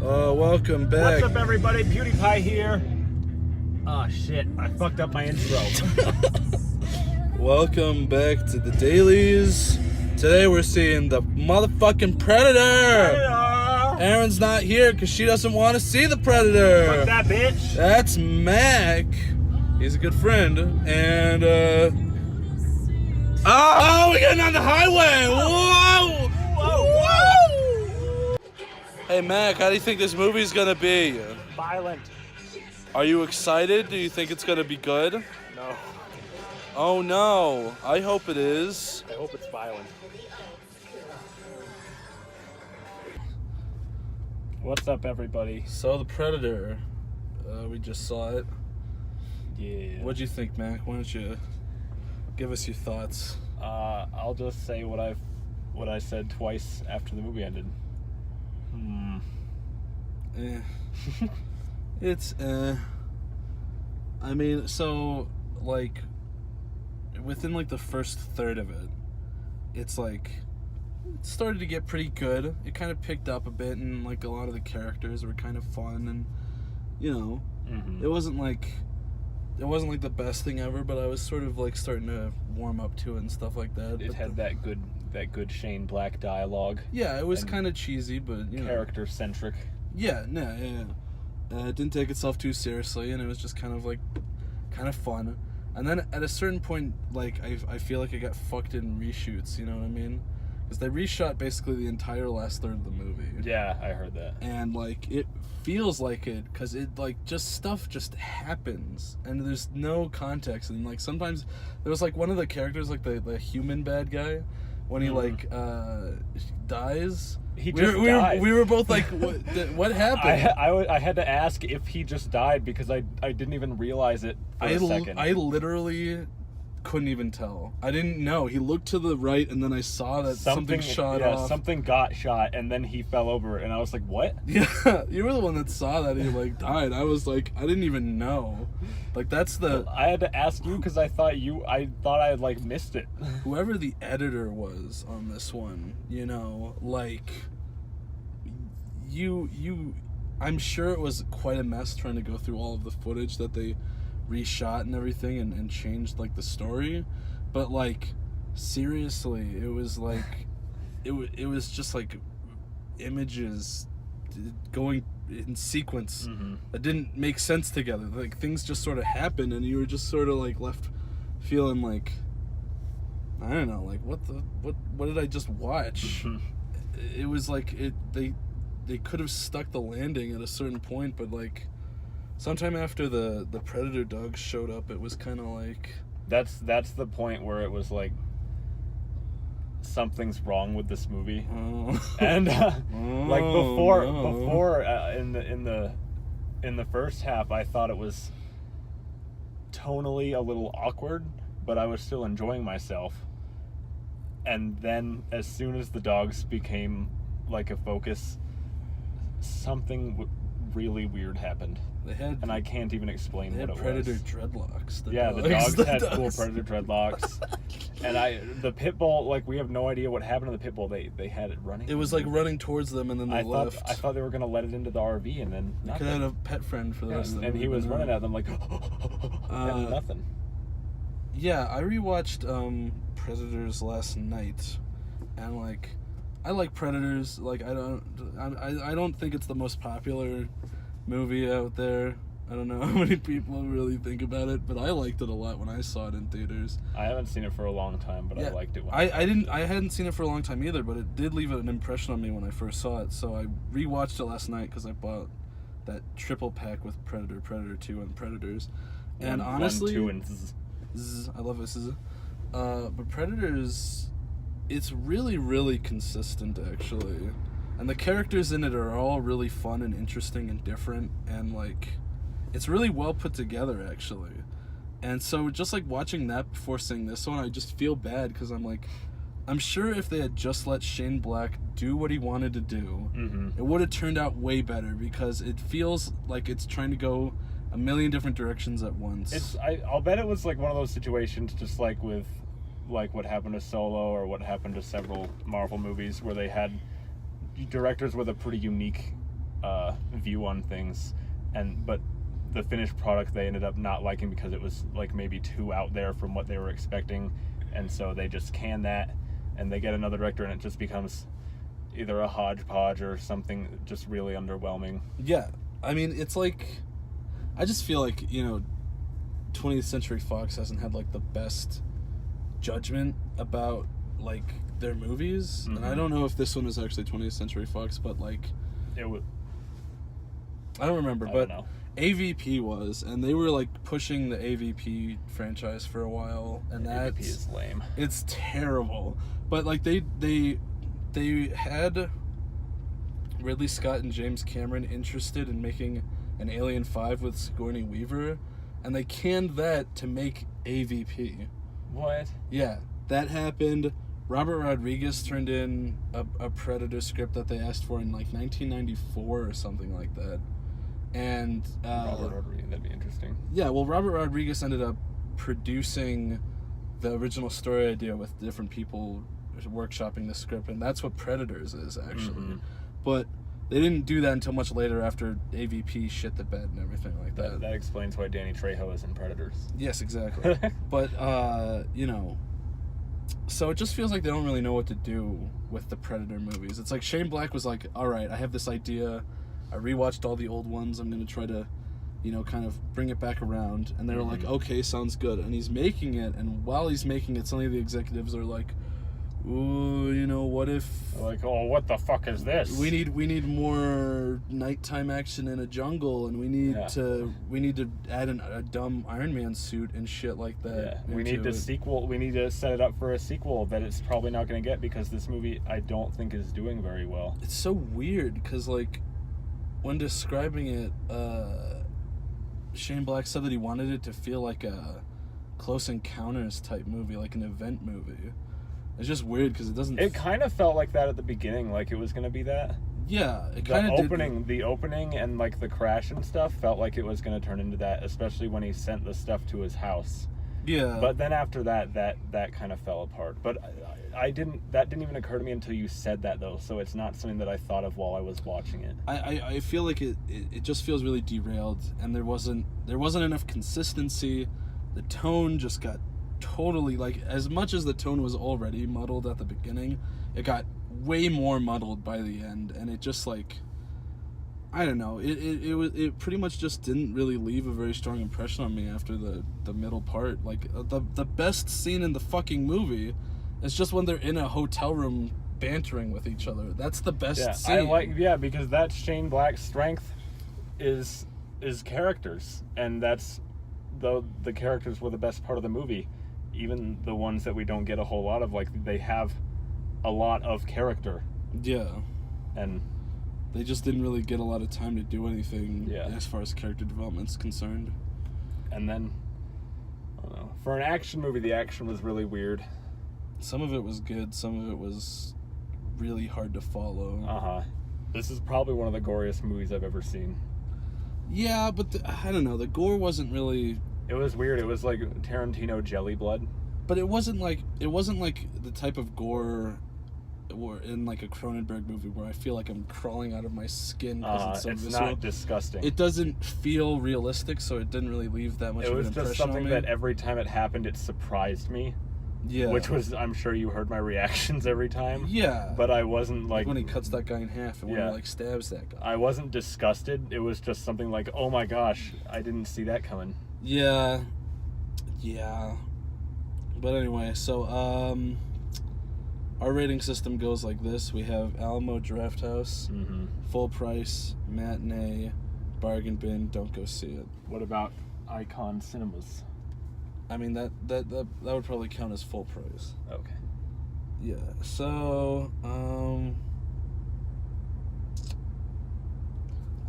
Welcome back. What's up, everybody? PewDiePie here. Oh, shit. I fucked up my intro. Welcome back to the Dailies. Today we're seeing the motherfucking Predator. Erynn's not here because she doesn't want to see the Predator. Fuck that bitch. That's Mac. He's a good friend. And, Oh, we're getting on the highway. Whoa. Whoa. Hey, Mac, how do you think this movie's going to be? Violent. Are you excited? Do you think it's going to be good? No. Oh, no. I hope it is. I hope it's violent. What's up, everybody? So, the Predator. We just saw it. Yeah. What'd you think, Mac? Why don't you give us your thoughts? I'll just say what I said twice after the movie ended. It's I mean, so like within like the first third of it, it's like it started to get pretty good. It kind of picked up a bit, and like a lot of the characters were kind of fun, and you know, it wasn't like the best thing ever, but I was sort of like starting to warm up to it and stuff like that. It had that good Shane Black dialogue. Yeah, it was kind of cheesy, but you know, character centric. Yeah. It didn't take itself too seriously, and it was just kind of fun. And then at a certain point, like I feel like it got fucked in reshoots. You know what I mean? Because they reshot basically the entire last third of the movie. Yeah, I heard that. And like it feels like it, because it like just stuff just happens, and there's no context. And like sometimes there was like one of the characters, like the human bad guy, when he like dies. He just died. We were both like, what happened? I had to ask if he just died because I didn't even realize it for a second. I literally couldn't even tell. I didn't know. He looked to the right, and then I saw that something shot off. Yeah, something got shot, and then he fell over, and I was like, what? Yeah, you were the one that saw that he like died. I was like, I didn't even know. Like that's the. I had to ask you because I thought I had like missed it. Whoever the editor was on this one, you know, like I'm sure it was quite a mess trying to go through all of the footage that they reshot and everything and changed like the story, but like seriously, it was like it was just like images going in sequence that didn't make sense together. Like things just sort of happened, and you were just sort of like left feeling like, I don't know, like what did I just watch? It was like they could have stuck the landing at a certain point, but like sometime after the Predator dogs showed up, it was kind of like that's the point where it was like something's wrong with this movie. And like before in the first half, I thought it was tonally a little awkward, but I was still enjoying myself. And then as soon as the dogs became like a focus, something really weird happened. And I can't even explain what it was. Predator dreadlocks. The dogs had cool Predator dreadlocks. And the pit bull, like, we have no idea what happened to the pit bull. They had it running. It was like running towards them, and then they left. I thought they were gonna let it into the RV, and then you could have had a pet friend for the rest of the and he was running at them like and nothing. Yeah, I rewatched Predators last night, and like I like Predators. Like I don't think it's the most popular movie out there. I don't know how many people really think about it, but I liked it a lot when I saw it in theaters. I haven't seen it for a long time, but yeah, I liked it. I hadn't seen it for a long time either, but it did leave an impression on me when I first saw it. So I rewatched it last night because I bought that triple pack with Predator, Predator 2, and Predators. And honestly, 1, 2, and zzz. I love it. But Predators, it's really, really consistent actually. And the characters in it are all really fun and interesting and different, and like it's really well put together actually. And so just like watching that before seeing this one, I just feel bad because I'm sure if they had just let Shane Black do what he wanted to do, it would have turned out way better, because it feels like it's trying to go a million different directions at once. I'll bet it was like one of those situations, just like with like what happened to Solo or what happened to several Marvel movies, where they had directors with a pretty unique view on things, but the finished product they ended up not liking because it was like maybe too out there from what they were expecting, and so they just can that, and they get another director, and it just becomes either a hodgepodge or something just really underwhelming. Yeah, I mean, it's like, I just feel like, 20th Century Fox hasn't had like the best judgment about like their movies, and I don't know if this one was actually 20th Century Fox, but like It was. I don't remember, I but don't know. AVP was, and they were like pushing the AVP franchise for a while, and AVP is lame. it's terrible. But like they had Ridley Scott and James Cameron interested in making an Alien 5 with Sigourney Weaver, and they canned that to make AVP. What? Yeah, that happened. Robert Rodriguez turned in a Predator script that they asked for in like 1994 or something like that. And Robert Rodriguez, that'd be interesting. yeah, well, Robert Rodriguez ended up producing the original story idea with different people workshopping the script, and that's what Predators is, actually. But they didn't do that until much later, after AVP shit the bed and everything like that. That explains why Danny Trejo is in Predators. Yes, exactly. But, so it just feels like they don't really know what to do with the Predator movies. It's like Shane Black was like, all right, I have this idea. I rewatched all the old ones. I'm going to try to, kind of bring it back around. And they were like, okay, sounds good. And he's making it. And while he's making it, some of the executives are like, ooh, what if... Like, oh, what the fuck is this? We need more nighttime action in a jungle, and we need to add a dumb Iron Man suit and shit like that. Yeah, we need sequel. We need to set it up for a sequel that it's probably not going to get, because this movie I don't think is doing very well. It's so weird because like when describing it, Shane Black said that he wanted it to feel like a Close Encounters type movie, like an event movie. It's just weird because it doesn't. It kind of felt like that at the beginning, like it was going to be that. Yeah, it kind of did. The opening and like the crash and stuff felt like it was going to turn into that, especially when he sent the stuff to his house. Yeah. But then after that kind of fell apart. But that didn't even occur to me until you said that, though. So it's not something that I thought of while I was watching it. I feel like it just feels really derailed, and there wasn't enough consistency. The tone just got totally, like, as much as the tone was already muddled at the beginning, it got way more muddled by the end, and it just, like, I don't know, it pretty much just didn't really leave a very strong impression on me after the middle part. Like, the best scene in the fucking movie is just when they're in a hotel room bantering with each other. That's the best scene. Because that's Shane Black's strength is characters, and that's the characters were the best part of the movie. Even the ones that we don't get a whole lot of, like, they have a lot of character. Yeah. And they just didn't really get a lot of time to do anything as far as character development's concerned. And then, I don't know. For an action movie, the action was really weird. Some of it was good, some of it was really hard to follow. Uh-huh. This is probably one of the goriest movies I've ever seen. Yeah, but I don't know, the gore wasn't really... It was weird. It was like Tarantino jelly blood. But it wasn't like the type of gore or in like a Cronenberg movie where I feel like I'm crawling out of my skin because it's so visceral. Not disgusting. It doesn't feel realistic, so it didn't really leave that much of an impression on me. It was just something that every time it happened, it surprised me. Yeah. Which was, I'm sure you heard my reactions every time. Yeah. But I wasn't like when he cuts that guy in half and when he like stabs that guy. I wasn't disgusted. It was just something like, oh my gosh, I didn't see that coming. Yeah. But anyway, so our rating system goes like this. We have Alamo Drafthouse, full price, matinee, bargain bin, don't go see it. What about Icon Cinemas? I mean, that would probably count as full price. Okay. Yeah, so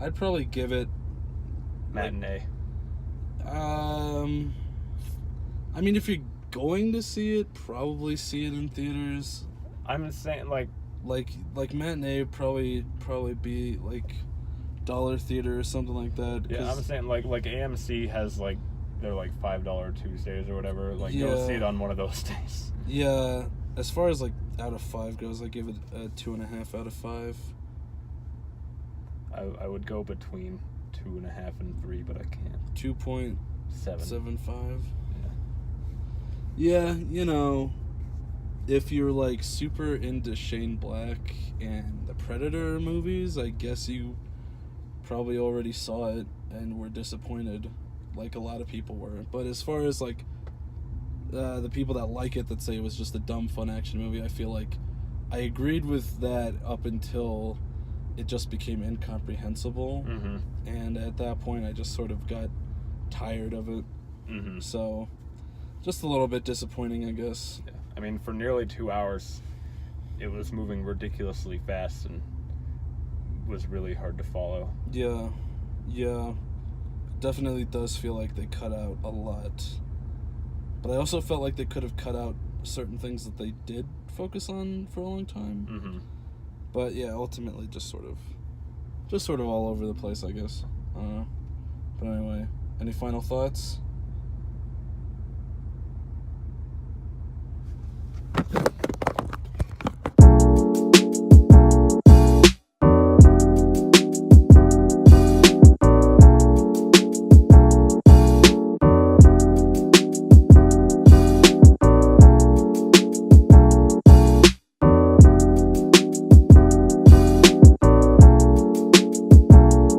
I'd probably give it matinee. I mean, if you're going to see it, probably see it in theaters. I'm saying like matinee would probably be like dollar theater or something like that. Yeah, I'm saying like AMC has like they're like $5 Tuesdays or whatever. Like go see it on one of those days. Yeah, as far as like out of 5 goes, I give it a 2.5 out of 5. I would go between 2.5 and 3, but I can't. 2.75. Yeah. Yeah, you know, if you're like super into Shane Black and the Predator movies, I guess you probably already saw it and were disappointed, like a lot of people were. But as far as like the people that like it, that say it was just a dumb fun action movie, I feel like I agreed with that up until it just became incomprehensible. Mm-hmm. And at that point I just sort of got tired of it. Mm-hmm. So just a little bit disappointing, I guess. Yeah. I mean, for nearly 2 hours, it was moving ridiculously fast and was really hard to follow. Yeah. Definitely does feel like they cut out a lot. But I also felt like they could have cut out certain things that they did focus on for a long time. Mm-hmm. But yeah, ultimately just sort of all over the place, I guess. I don't know. But anyway, any final thoughts?